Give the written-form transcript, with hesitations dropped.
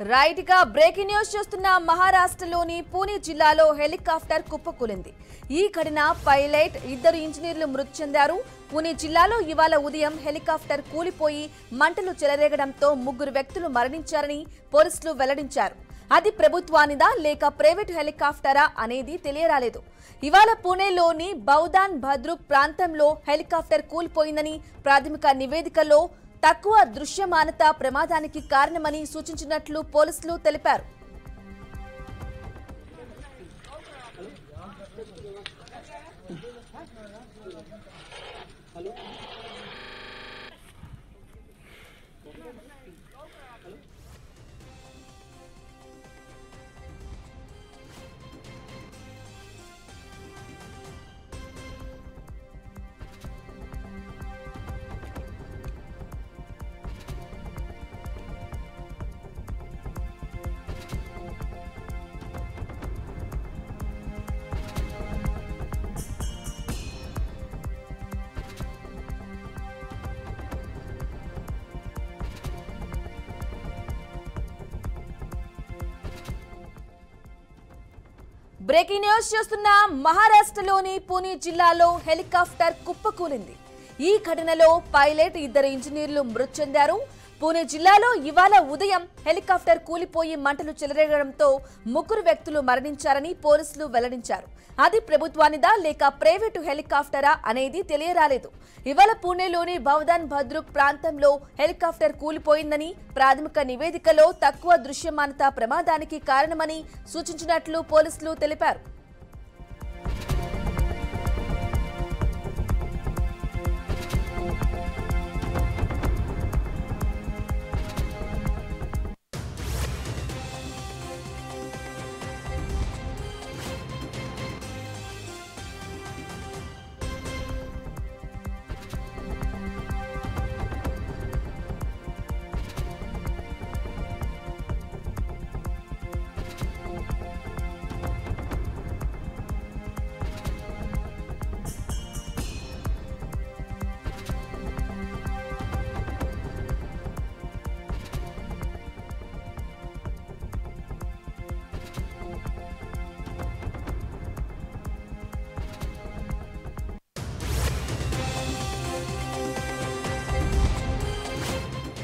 Right గా breaking news చూస్తున్న మహారాష్ట్రలోని పూణే జిల్లాలో హెలికాప్టర్ కుప్పకూలింది. ఈ ఘటన పైలట్, ఇద్దరు ఇంజనీర్లు మృతి చెందారు. పూణే జిల్లాలో ఇవాళ ఉదయం హెలికాప్టర్ కూలిపోయి మంటలు చెలరేగడంతో 3 వ్యక్తులు మరణించారని పోలీసులు వెల్లడించారు. అది ప్రభుత్వానిదా లేక ప్రైవేట్ హెలికాప్టరా అనేది తెలియరాలేదు. ఇవాళ పూణేలోని బౌదాన్ భద్రుక్ ప్రాంతంలో హెలికాప్టర్ కూలిపోయిందని ప్రాథమిక నివేదికలో తక్కువ దృశ్యమానత ప్రమాదానికి కారణమని సూచించినట్లు పోలీసులు తెలిపారు. బ్రేకింగ్ న్యూస్ చూస్తున్న మహారాష్ట్రలోని పూణే జిల్లాలో హెలికాప్టర్ కుప్పకూలింది. ఈ ఘటనలో పైలట్, ఇద్దరు ఇంజనీర్లు మృతి చెందారు. పూణే జిల్లాలో ఇవాళ ఉదయం హెలికాప్టర్ కూలిపోయి మంటలు చెలరేగడంతో 3 వ్యక్తులు మరణించారని పోలీసులు వెల్లడించారు. అది ప్రభుత్వానిదా లేక ప్రైవేటు హెలికాప్టరా అనేది తెలియరాలేదు. ఇవాళ పూణేలోని బౌదాన్ భద్రుక్ ప్రాంతంలో హెలికాప్టర్ కూలిపోయిందని ప్రాథమిక నివేదికలో తక్కువ దృశ్యమానత ప్రమాదానికి కారణమని సూచించినట్లు పోలీసులు తెలిపారు.